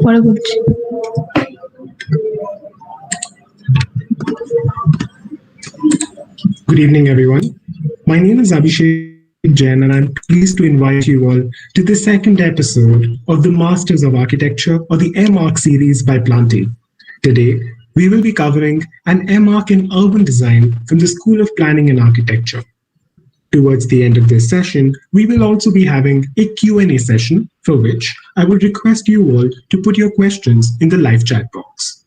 What about Good evening, everyone. My name is Abhishek Jain, and I'm pleased to invite you all to the second episode of the Masters of Architecture or the M.Arch series by Planty. Today, we will be covering an M.Arch in Urban Design from the School of Planning and Architecture. Towards the end of this session, we will also be having a Q&A session for which I would request you all to put your questions in the live chat box.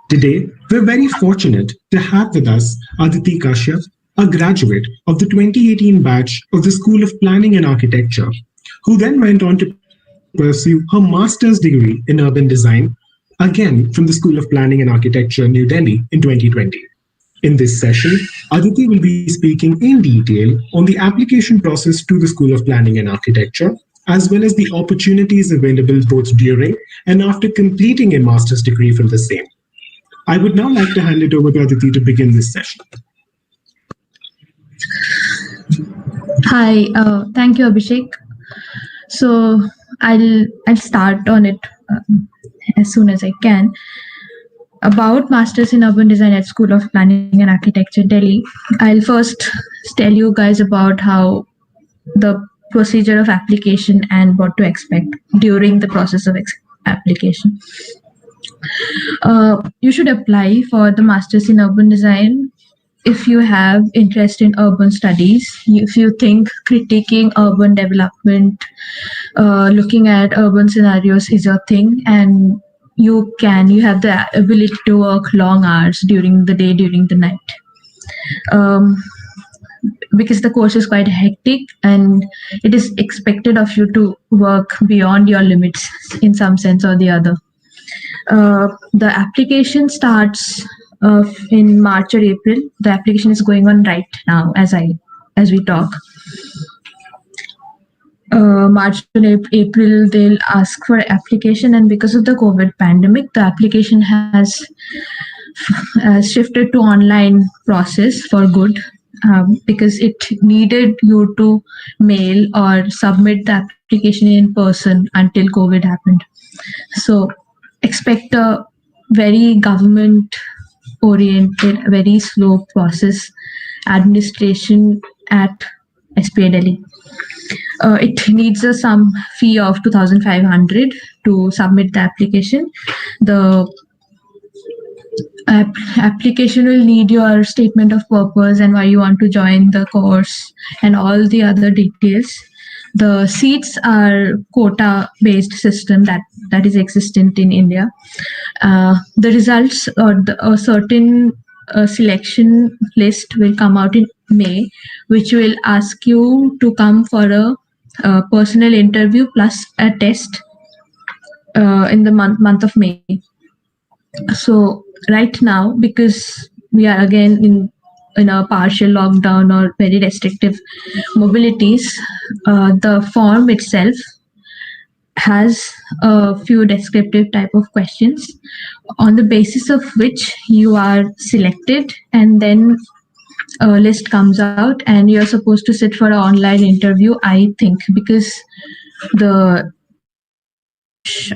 Today, we're very fortunate to have with us Aditi Kashyap, a graduate of the 2018 batch of the School of Planning and Architecture, who then went on to pursue her master's degree in urban design, again from the School of Planning and Architecture, New Delhi in 2020. In this session, Aditi will be speaking in detail on the application process to the School of Planning and Architecture, as well as the opportunities available both during and after completing a master's degree from the same. I would now like to hand it over to Aditi to begin this session. Hi, thank you, Abhishek. So I'll start on it as soon as I can. About Masters in Urban Design at School of Planning and Architecture, Delhi, I'll first tell you guys about how the procedure of application and what to expect during the process of application. You should apply for the Masters in Urban Design if you have interest in urban studies, if you think critiquing urban development, looking at urban scenarios is your thing, and you have the ability to work long hours during the day, during the night. Because the course is quite hectic and it is expected of you to work beyond your limits in some sense or the other. The application starts in March or April. The application is going on right now as we talk. March and April, they'll ask for application, and because of the COVID pandemic, the application has shifted to online process for good, because it needed you to mail or submit the application in person until COVID happened. So expect a very government-oriented, very slow process administration at SPA Delhi. It needs some fee of 2,500 to submit the application. The application will need your statement of purpose and why you want to join the course and all the other details. The seats are quota-based system that is existent in India. The results or a certain selection list will come out in May, which will ask you to come for a personal interview plus a test in the month of May. So right now, because we are again in a partial lockdown or very restrictive mobilities, the form itself has a few descriptive type of questions on the basis of which you are selected, and then a list comes out and you're supposed to sit for an online interview, I think, because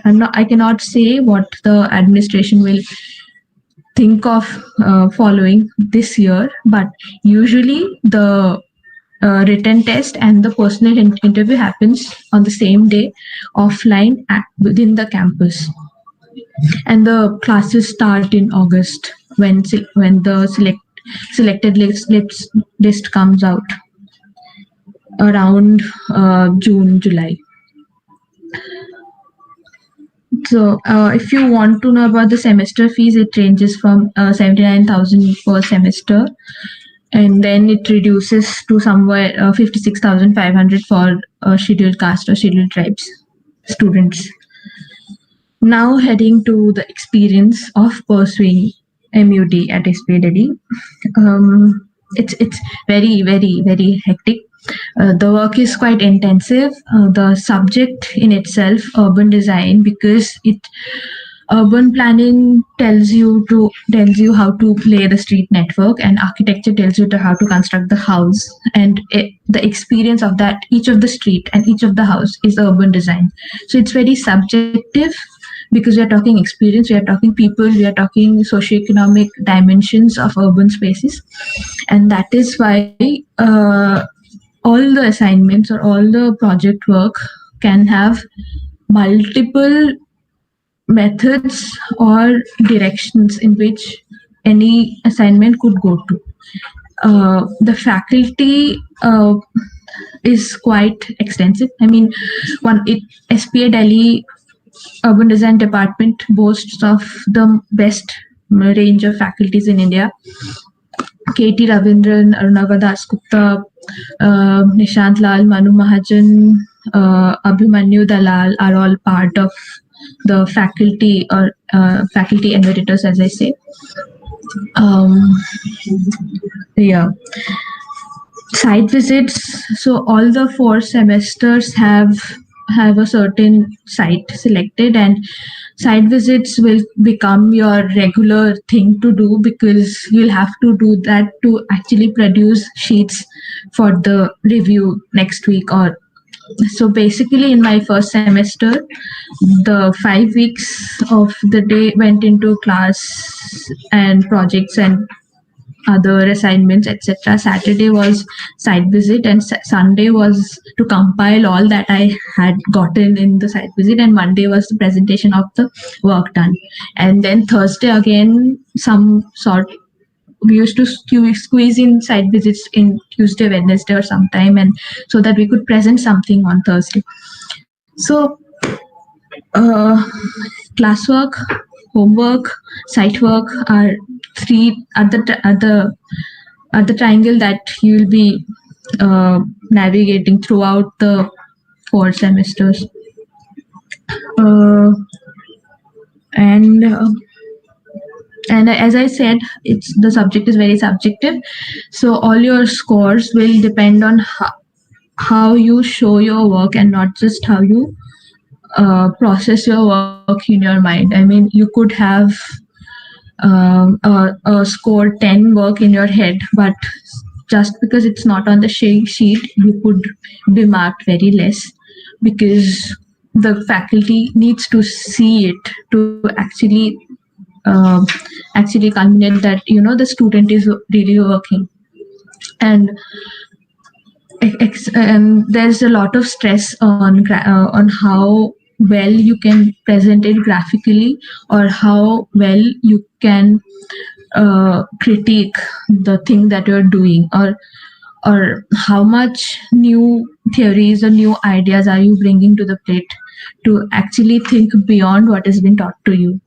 I cannot say what the administration will think of following this year, but usually the written test and the personal interview happens on the same day, offline within the campus, and the classes start in August when the selected list comes out around June, July. So if you want to know about the semester fees, it ranges from 79,000 per semester, and then it reduces to somewhere 56,500 for scheduled caste or scheduled tribes students. Now heading to the experience of pursuing MUD at SPA Delhi. It's very, very, very hectic. The work is quite intensive. The subject in itself, urban design, because it Urban planning tells you how to lay the street network, and architecture tells you how to construct the house. And the experience of that each of the street and each of the house is urban design. So it's very subjective because we are talking experience, we are talking people, we are talking socioeconomic dimensions of urban spaces, and that is why all the assignments or all the project work can have multiple methods or directions in which any assignment could go to. The faculty is quite extensive. I mean, SPA Delhi Urban Design Department boasts of the best range of faculties in India. K.T. Ravindran, Arunava Dasgupta, Nishant Lal, Manu Mahajan, Abhimanyu Dalal are all part of the faculty or faculty emeritus, as I say. Yeah. Site visits. So all the 4 semesters have a certain site selected, and site visits will become your regular thing to do because you'll have to do that to actually produce sheets for the review next week. Or so basically in my first semester, the 5 weeks of the day went into class and projects and other assignments, etc. Saturday was site visit, and Sunday was to compile all that I had gotten in the site visit, and Monday was the presentation of the work done. And then Thursday again, some sort, we used to squeeze in site visits in Tuesday, Wednesday, or sometime, and so that we could present something on Thursday. So uh, classwork, homework, site work are 3 at the triangle that you will be navigating throughout the 4 semesters. And as I said, the subject is very subjective. So all your scores will depend on how you show your work and not just how you process your work in your mind. I mean, you could have a score 10 work in your head, but just because it's not on the sheet, you could be marked very less because the faculty needs to see it to actually culminate that the student is really working. And there's a lot of stress on how well you can present it graphically, or how well you can critique the thing that you're doing, or how much new theories or new ideas are you bringing to the plate to actually think beyond what has been taught to you.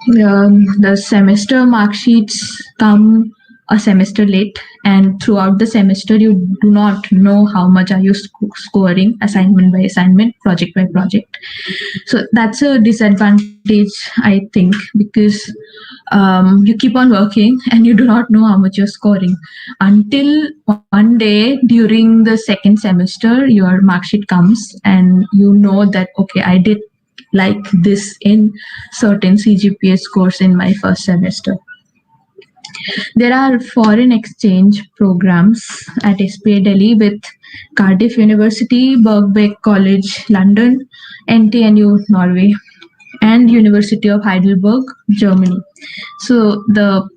The semester mark sheets come a semester late, and throughout the semester you do not know how much are you scoring assignment by assignment, project by project. So that's a disadvantage, I think, because you keep on working and you do not know how much you're scoring until one day during the second semester your mark sheet comes and you know that, okay, I did like this in certain CGPA scores in my first semester. There are foreign exchange programs at SPA Delhi with Cardiff University, Birkbeck College, London, NTNU, Norway, and University of Heidelberg, Germany. So the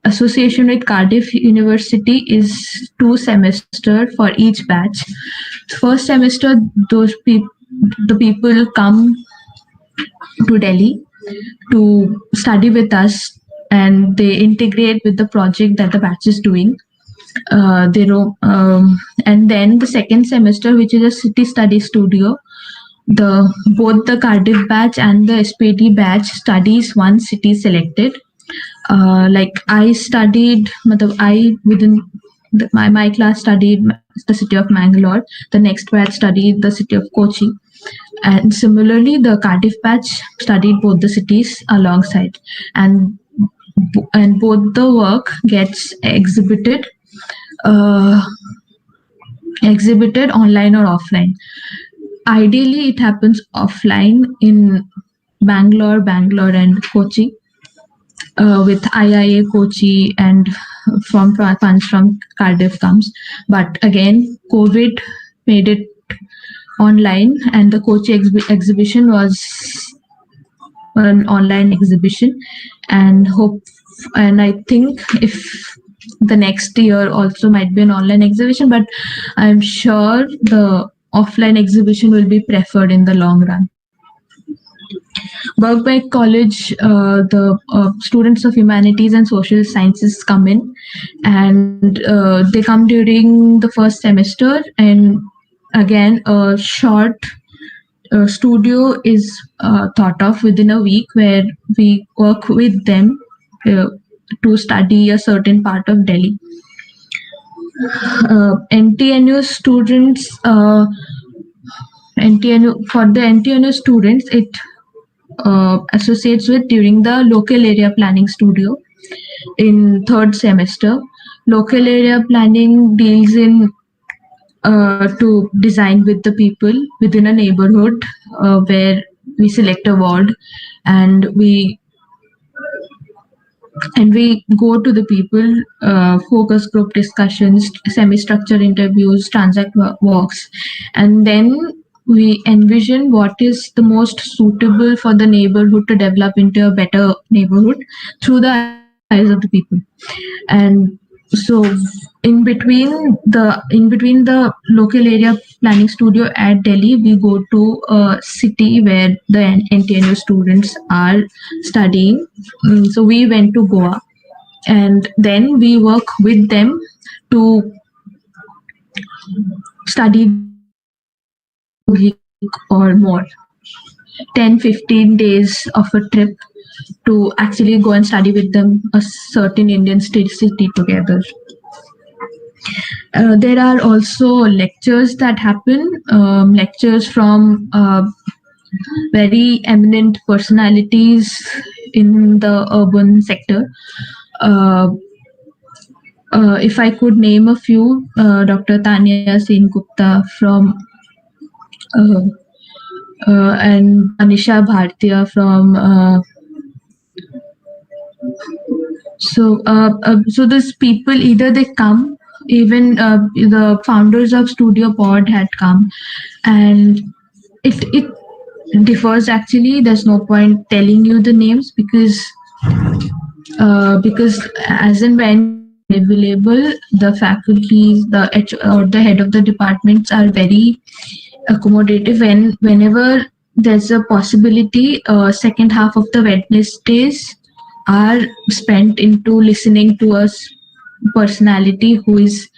association with Cardiff University is 2 semesters for each batch. First semester, the people come to Delhi to study with us, and they integrate with the project that the batch is doing. And then the second semester, which is a city study studio, both the Cardiff batch and the SPD batch studies one city selected. Like I studied, my class studied the city of Mangalore. The next batch studied the city of Kochi. And similarly, the Cardiff batch studied both the cities alongside, and both the work gets exhibited online or offline. Ideally, it happens offline in Bangalore, and Kochi, with IIA Kochi and from funds from Cardiff comes. But again, COVID made it online, and the Kochi exhibition was an online exhibition, and I think if the next year also might be an online exhibition, but I'm sure the offline exhibition will be preferred in the long run. Birkbeck College, the students of humanities and social sciences come in, and they come during the first semester, and again a short studio is thought of within a week, where we work with them to study a certain part of Delhi. NTNU students, for the NTNU students, it associates with during the local area planning studio in third semester. Local area planning deals in to design with the people within a neighborhood, where we select a ward, and we go to the people, focus group discussions, semi-structured interviews, transact walks, and then we envision what is the most suitable for the neighborhood to develop into a better neighborhood through the eyes of the people. And so in between the local area planning studio at Delhi, we go to a city where the NTNU students are studying. So we went to Goa, and then we work with them to study with them for a week or more, 10-15 days of a trip to actually go and study with them a certain Indian city together. There are also lectures that happen, lectures from very eminent personalities in the urban sector. If I could name a few, Dr. Tanya Singh Gupta from and Anisha Bhartiya from so these people, either they come, even the founders of Studio Pod had come, and it differs actually. There's no point telling you the names because as and when available, the faculties, or the head of the departments are very accommodative. Whenever there's a possibility, second half of the Wednesdays are spent into listening to a personality who is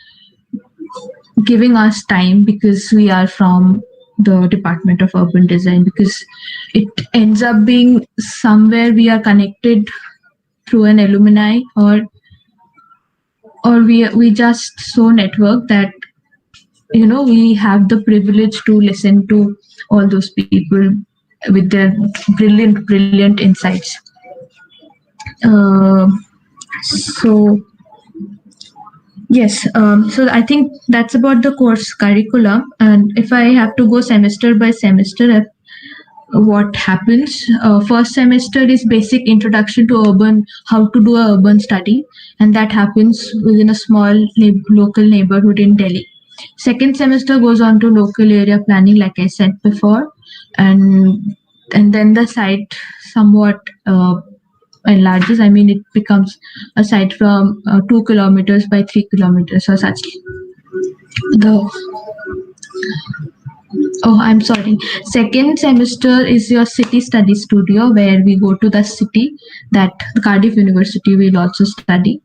giving us time, because we are from the Department of Urban Design, because it ends up being somewhere we are connected through an alumni, or we just so network that we have the privilege to listen to all those people with their brilliant insights. So yes, so I think that's about the course curriculum. And if I have to go semester by semester, what happens? First semester is basic introduction to how to do a urban study, and that happens within a small local neighborhood in Delhi. Second semester goes on to local area planning, like I said before, and then the site somewhat enlarges. I mean, it becomes a site from 2 kilometers by 3 kilometers or such. I'm sorry. Second semester is your city study studio, where we go to the city that Cardiff University will also study.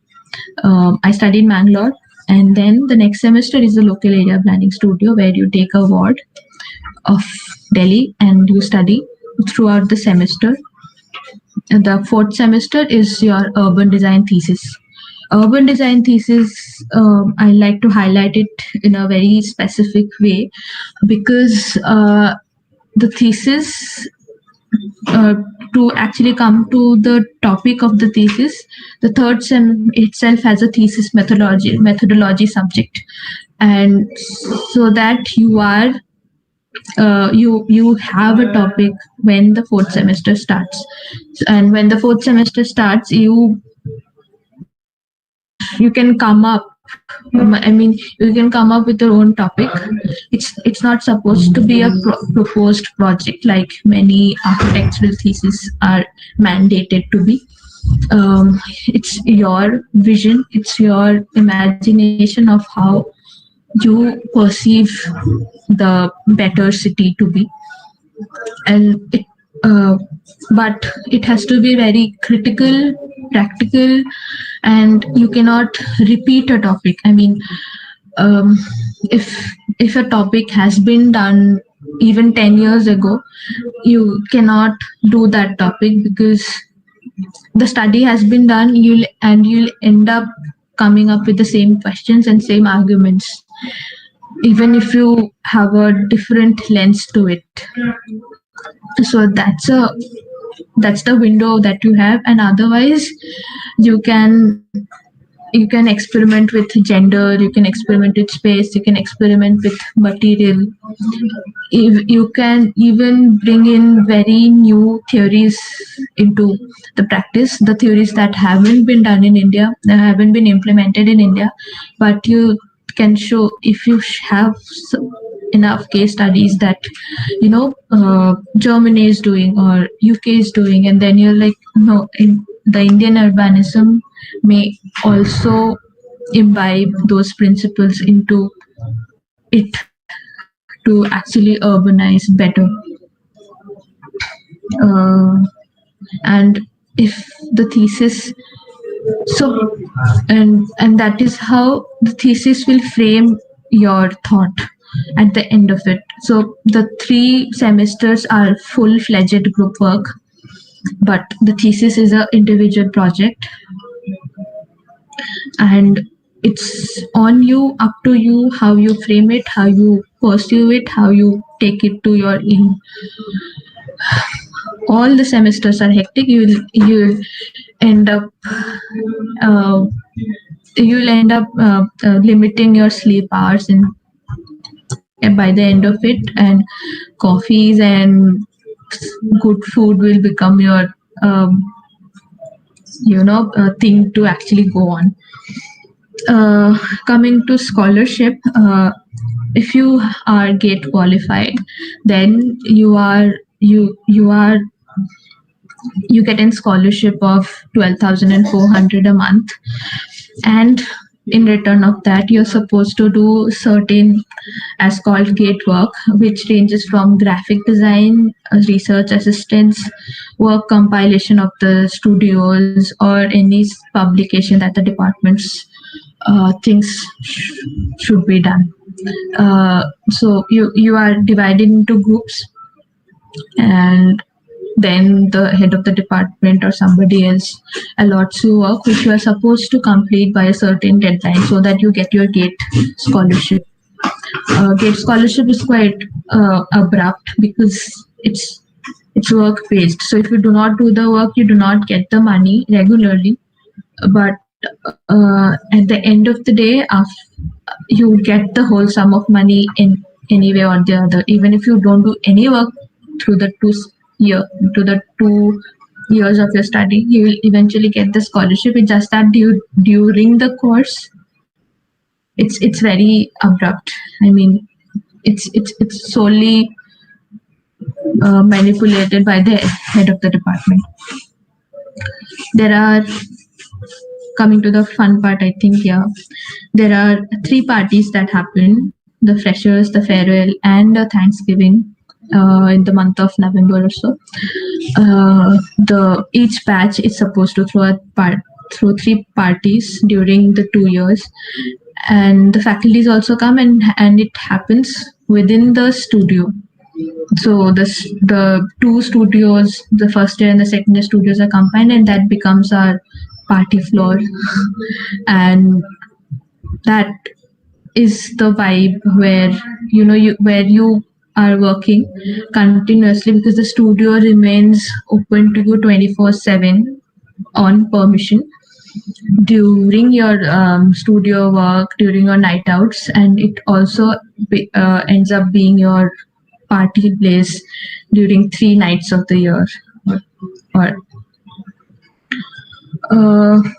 I study in Bangalore, and then the next semester is the local area planning studio, where you take a ward of Delhi and you study throughout the semester. The fourth semester is your urban design thesis. Urban design thesis, I like to highlight it in a very specific way, because the thesis, to actually come to the topic of the thesis, the third sem itself has a thesis methodology subject, and so that you are you have a topic when the fourth semester starts, and when the fourth semester starts, you can come up. I mean, you can come up with your own topic. It's not supposed to be a proposed project like many architectural theses are mandated to be. It's your vision, it's your imagination of how you perceive the better city to be, and uh, but it has to be very critical, practical, and you cannot repeat a topic. I mean, um, if a topic has been done even 10 years ago, you cannot do that topic because the study has been done. You'll end up coming up with the same questions and same arguments, even if you have a different lens to it. So that's the window that you have, and otherwise you can you can experiment with gender, you can experiment with space, you can experiment with material. If you can even bring in very new theories into the practice, the theories that haven't been done in India, that haven't been implemented in India, but you can show if you have enough case studies that Germany is doing or UK is doing, and then you're like, no, in the Indian urbanism may also imbibe those principles into it to actually urbanize better. Uh, and if the thesis, so and that is how the thesis will frame your thought at the end of it. So the 3 semesters are full-fledged group work, but the thesis is an individual project, and it's on you, up to you, how you frame it, how you pursue it, how you take it to your in. All the semesters are hectic. You'll end up uh, limiting your sleep hours by the end of it, and coffees and good food will become your um, thing to actually go on. Coming to scholarship, if you are gate qualified, then you get a scholarship of 12,400 a month, and in return of that you're supposed to do certain as called gate work, which ranges from graphic design, research assistance work, compilation of the studios, or any publication that the departments thinks should be done. So you are divided into groups, and then the head of the department or somebody else allots you work which you are supposed to complete by a certain deadline so that you get your gate scholarship. Gate scholarship is quite abrupt because it's work based. So if you do not do the work, you do not get the money regularly. But at the end of the day, you get the whole sum of money in any way or the other, even if you don't do any work through the year to the 2 years of your study, you will eventually get the scholarship. It's just that during the course, it's very abrupt. I mean, it's solely manipulated by the head of the department. There are, coming to the fun part, I think, yeah, there are 3 parties that happen: the freshers, the farewell, and the Thanksgiving in the month of November or so. The each batch is supposed to throw 3 parties during the 2 years, and the faculties also come, and it happens within the studio. So the 2 studios, the first year and the second year studios are combined, and that becomes our party floor, and that is the vibe where you are working continuously, because the studio remains open to you 24/7 on permission during your studio work, during your night outs, and it also ends up being your party place during 3 nights of the year. Or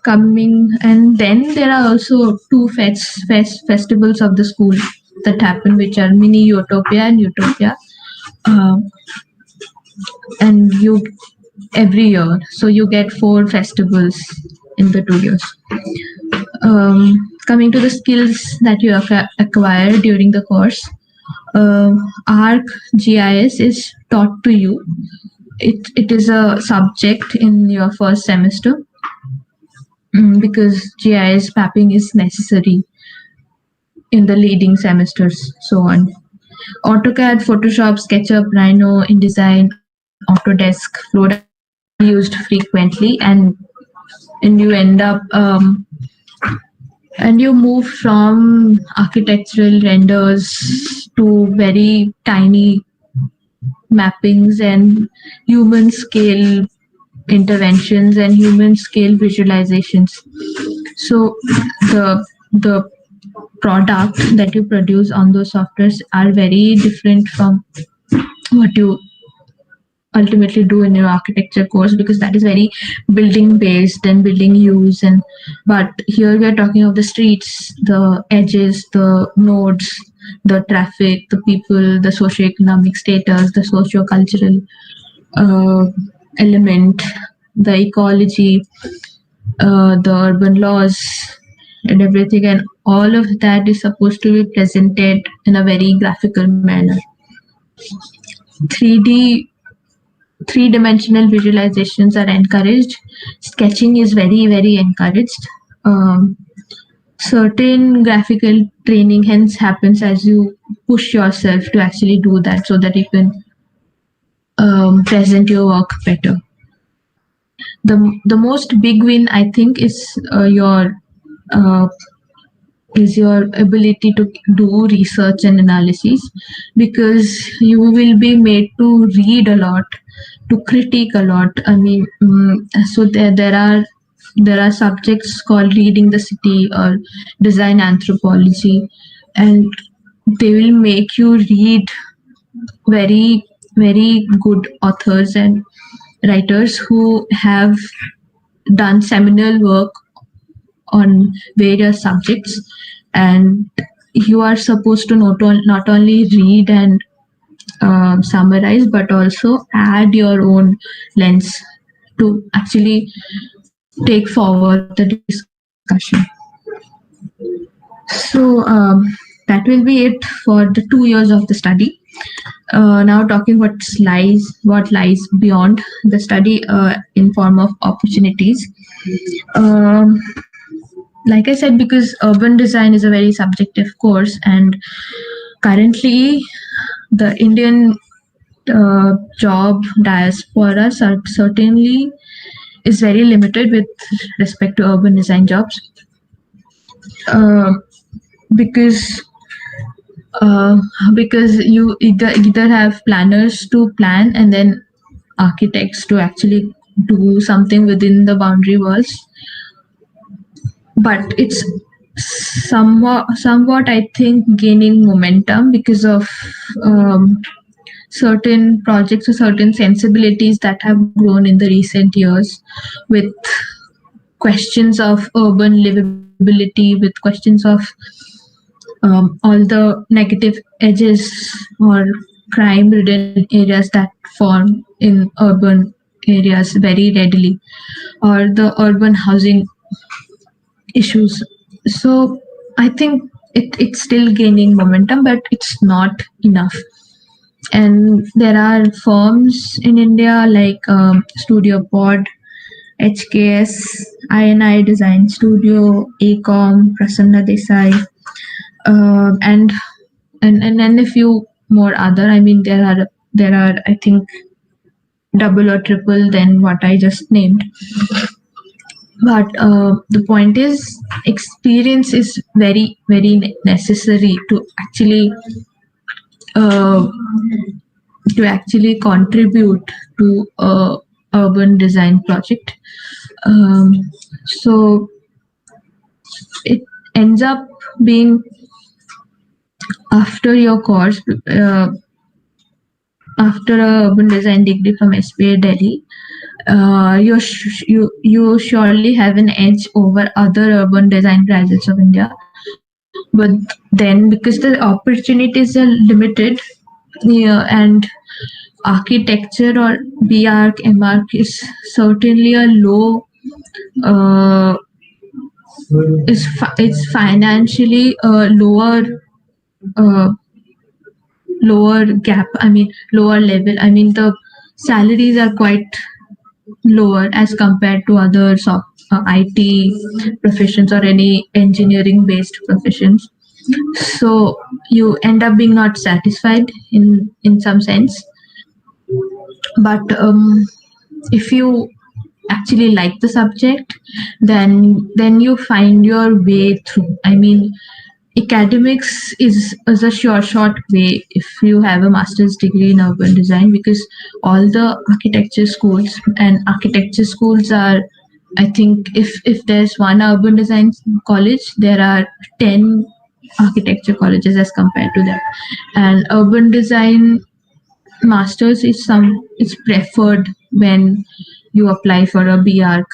coming, and then there are also two festivals of the school that happen, which are Mini Utopia and Utopia, uh, and you every year. So you get 4 festivals in the 2 years. Coming to the skills that you acquire during the course, Arc GIS is taught to you. It is a subject in your first semester, because GIS mapping is necessary in the leading semesters, so on. AutoCAD, Photoshop, SketchUp, Rhino, InDesign, Autodesk, Flowdesk used frequently, and you end up and you move from architectural renders to very tiny mappings and human scale interventions and human scale visualizations. So the product that you produce on those softwares are very different from what you ultimately do in your architecture course, because that is very building based and building use. And but here we are talking of the streets, the edges, the nodes, the traffic, the people, the socioeconomic status, the socio-cultural element, the ecology, the urban laws, and everything, and all of that is supposed to be presented in a very graphical manner. 3D three-dimensional visualizations are encouraged. Sketching is very encouraged. Certain graphical training hence happens as you push yourself to actually do that, so that you can present your work better. The most big win, I think, is your ability to do research and analysis, because you will be made to read a lot, to critique a lot. I mean, so there are subjects called reading the city or design anthropology, and they will make you read very good authors and writers who have done seminal work on various subjects, and you are supposed to not only read and summarize, but also add your own lens to actually take forward the discussion. So that will be it for the 2 years of the study. Now talking what lies beyond the study in form of opportunities. Um, like I said, because urban design is a very subjective course, and currently the Indian job diaspora certainly is very limited with respect to urban design jobs, uh, because uh, because you either have planners to plan and then architects to actually do something within the boundary walls, but it's somewhat I think gaining momentum because of certain projects or certain sensibilities that have grown in the recent years, with questions of urban livability, with questions of all the negative edges or crime ridden areas that form in urban areas very readily, or the urban housing issues. So I think it's still gaining momentum, but it's not enough. And there are firms in India like Studio Pod, HKS, INI Design Studio, ACOM, Prasanna Desai, and and a few more other. I mean, there are I think double or triple than what I just named. But the point is, experience is very necessary uh, to actually contribute to a urban design project. Um, so it ends up being, after your course, after a urban design degree from SPA Delhi, you surely have an edge over other urban design graduates of India. But then, because the opportunities are limited, and architecture or B.Arch, M.Arch is certainly a low, uh, it's financially a uh, lower gap. I mean, lower level. I mean, the salaries are quite lower as compared to other IT professions or any engineering based professions. So you end up being not satisfied in some sense. But if you actually like the subject, then you find your way through. I mean, academics is a short way if you have a master's degree in urban design, because all the architecture schools are, I think, if there's one urban design college, there are 10 architecture colleges as compared to that. And urban design masters is preferred when you apply for a B.Arch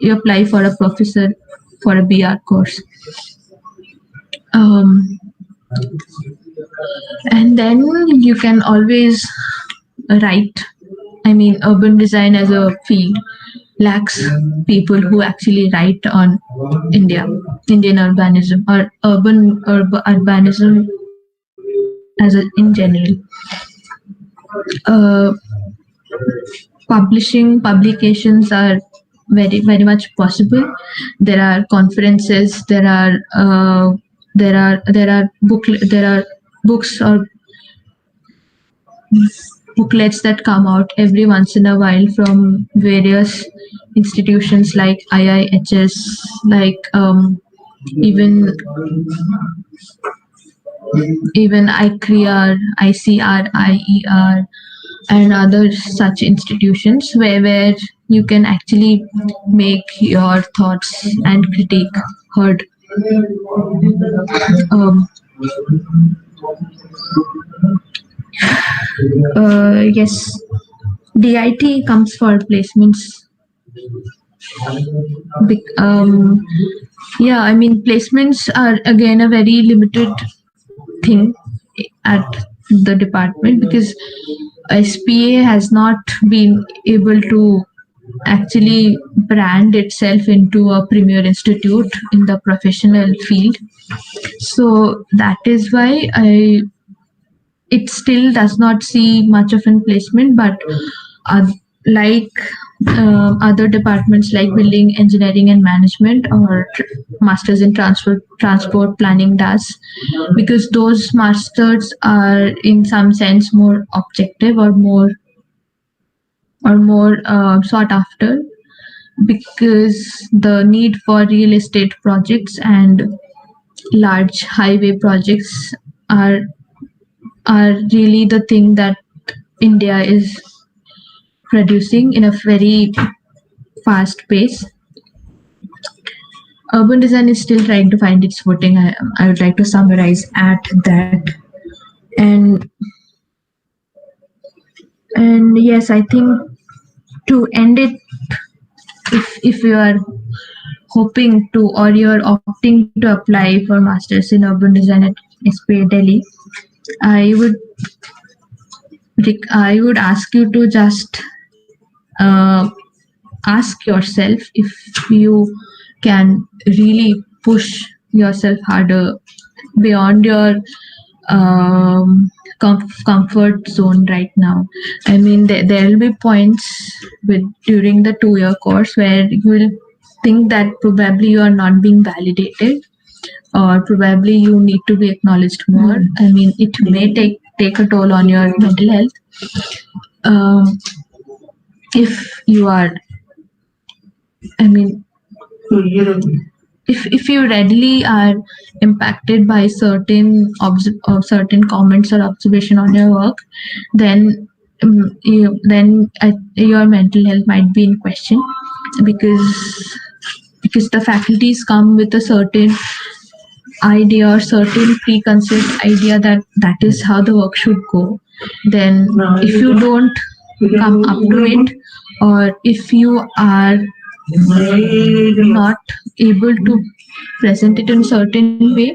you apply for a professor for a B.Arch course. Um, and then you can always write. I mean, urban design as a field lacks people who actually write on Indian urbanism or urbanism as in general. Uh, publications are very much possible. There are conferences, there are books or booklets that come out every once in a while from various institutions like IIHS, like even ICRIER, and other such institutions where you can actually make your thoughts and critique heard. Um, yes, DIT comes for placements. Yeah, I mean, placements are again a very limited thing at the department, because SPA has not been able to actually brand itself into a premier institute in the professional field. So that is why it still does not see much of an placement, but uh, like other departments like building engineering and management or masters in transport planning does, because those masters are in some sense more objective or more sought after, because the need for real estate projects and large highway projects are are really the thing that India is producing in a very fast pace. Urban design is still trying to find its footing. I would like to summarize at that. And yes, I think to end it, if you are hoping to or you're opting to apply for masters in urban design at SPA Delhi, I would I would ask you to just uh, ask yourself if you can really push yourself harder beyond your comfort zone right now. I mean, there will be points during the 2 year course where you will think that probably you are not being validated, or probably you need to be acknowledged more. I mean, it may take a toll on your mental health. If you are, I mean, if you readily are impacted by certain comments or observation on your work, then your mental health might be in question, because the faculties come with a certain idea or certain preconceived idea that that is how the work should go, then if you don't come up to it, or if you are not able to present it in a certain way,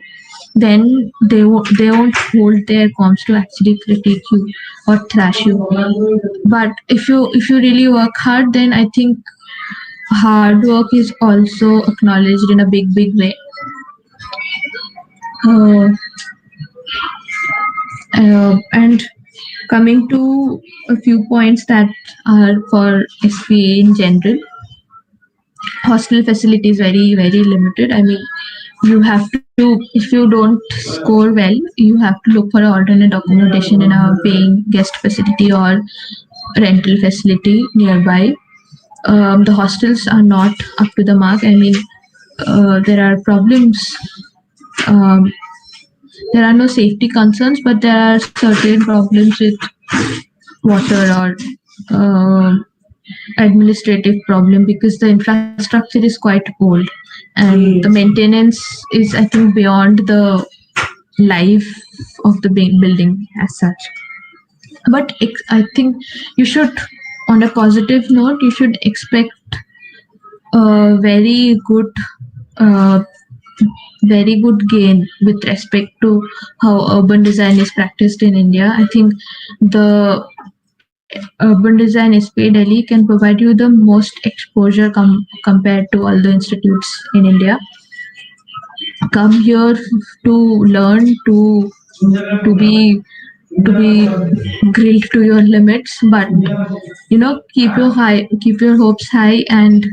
then they won't hold their comms to actually critique you or thrash you. But if you really work hard, then I think hard work is also acknowledged in a big way. uh, and coming to a few points that are for SPA in general, hostel facility is very limited. I mean, you have to, if you don't score well, you have to look for an alternate accommodation in a paying guest facility or rental facility nearby. The hostels are not up to the mark. I mean, there are problems. um, there are no safety concerns, but there are certain problems with water or administrative problem, because the infrastructure is quite old and the maintenance is, I think, beyond the life of the building as such. But I think you should, on a positive note, you should expect a uh, very good gain with respect to how urban design is practiced in India. I think the urban design SPA Delhi can provide you the most exposure compared to all the institutes in India. Come here to learn, to be to be grilled to your limits, but keep your hopes high, and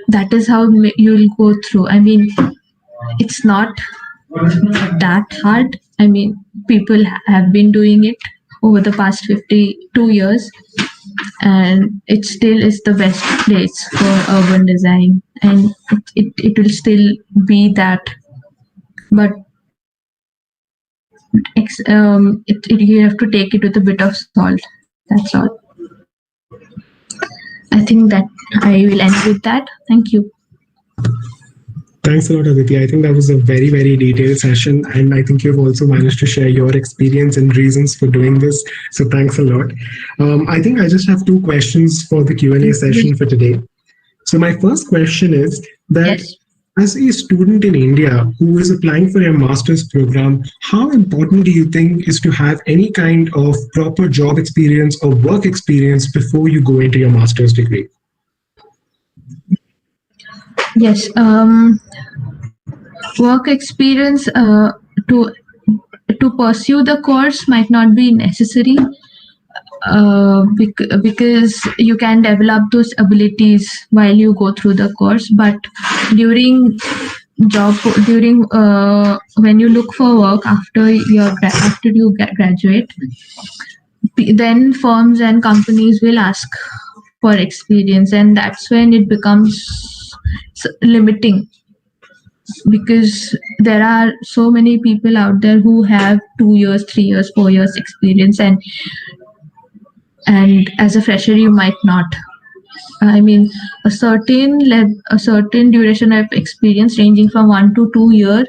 that is how you'll go through. I mean, it's not that hard. I mean, people have been doing it over the past 52 years, and it still is the best place for urban design, and it will still be that. But you have to take it with a bit of salt. That's all. I think that I will end with that. Thank you. Thanks a lot, Aditi. I think that was a very detailed session, and I think you've also managed to share your experience and reasons for doing this. So thanks a lot. I think I just have two questions for the Q&A session for today. So my first question is that Yes. as a student in India who is applying for a master's program, how important do you think is to have any kind of proper job experience or work experience before you go into your master's degree? Yes. Work experience to pursue the course might not be necessary, because you can develop those abilities while you go through the course. But during during when you look for work after you graduate, then firms and companies will ask for experience, and that's when it becomes limiting, because there are so many people out there who have 2 years, 3 years, 4 years experience, and as a fresher you might not. I mean, a certain duration of experience ranging from 1 to 2 years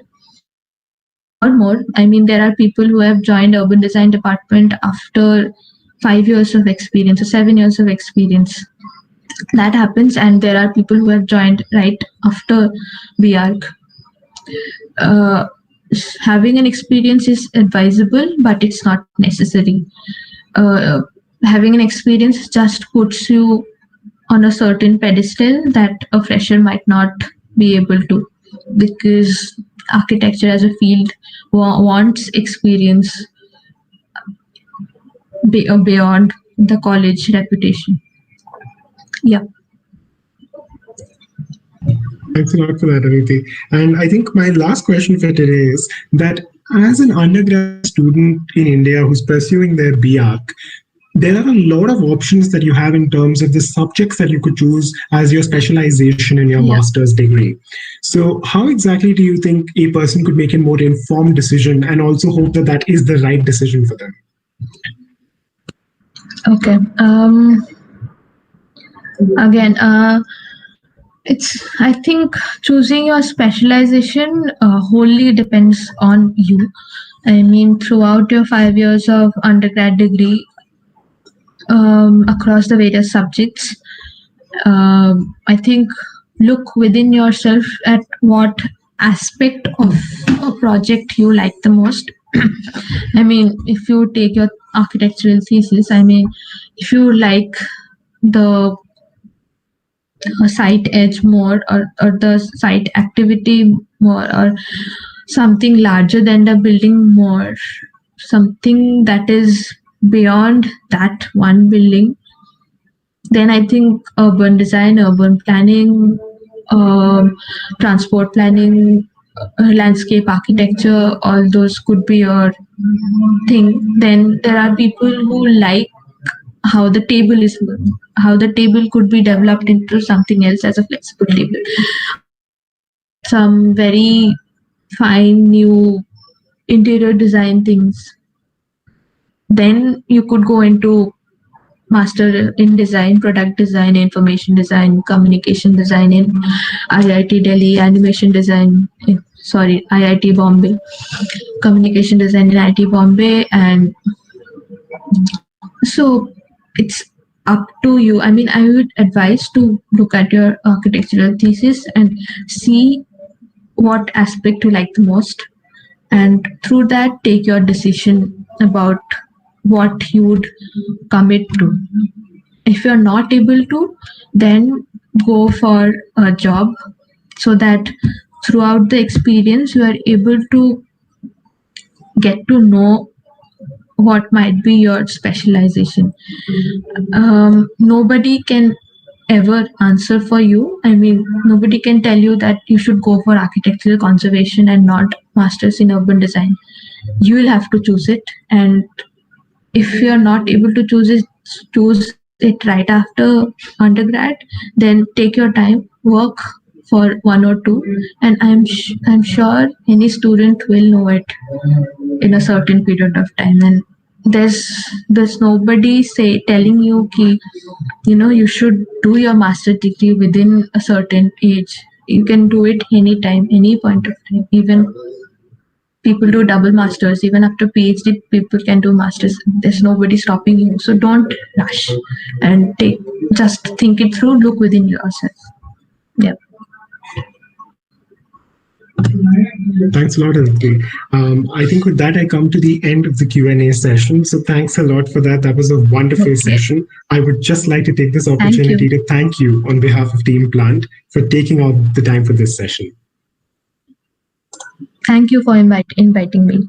or more. I mean, there are people who have joined urban design department after 5 years of experience or 7 years of experience. That happens, and there are people who have joined right after B.Arch. Uh, Having an experience is advisable, but it's not necessary. Uh, Having an experience just puts you on a certain pedestal that a fresher might not be able to, because architecture as a field wants experience beyond the college reputation. Yeah. Thanks a lot for that, Aditi. And I think my last question for today is that as an undergrad student in India who's pursuing their B.Arch, there are a lot of options that you have in terms of the subjects that you could choose as your specialization in your Yeah. master's degree. So how exactly do you think a person could make a more informed decision and also hope that that is the right decision for them? Okay. Again, I think choosing your specialization wholly depends on you. I mean, throughout your 5 years of undergrad degree, across the various subjects, I think look within yourself at what aspect of a project you like the most. I mean, if you take your architectural thesis, I mean, if you like the site edge more, or the site activity more, or something larger than the building more, something that is beyond that one building, then I think urban design, urban planning, transport planning, landscape architecture, all those could be your thing. Then there are people who like how the table is, how the table could be developed into something else as a flexible table, or some very fine new interior design things. Then you could go into master in design, product design, information design, communication design in IIT Delhi, animation design, sorry, IIT Bombay, communication design in IIT Bombay. And so it's up to you. I mean, I would advise to look at your architectural thesis and see what aspect you like the most, and through that take your decision about what you would commit to. If you're not able to, then go for a job, so that throughout the experience you are able to get to know what might be your specialization. Nobody can ever answer for you. I mean, nobody can tell you that you should go for architectural conservation and not masters in urban design. You will have to choose it, and if you are not able to choose it right after undergrad, then take your time, work for one or two, and I'm sure any student will know it in a certain period of time. And there's there's nobody say telling you ki, you should do your master degree within a certain age. You can do it anytime, any point of time. Even people do double masters, even after PhD people can do masters. There's nobody stopping you, so don't rush, and just think it through, look within yourself. Yeah. Thanks a lot, Aditi. I think with that, I come to the end of the Q&A session. So thanks a lot for that. That was a wonderful session. I would just like to take this opportunity to thank you on behalf of Team Plant for taking out the time for this session. Thank you for inviting me.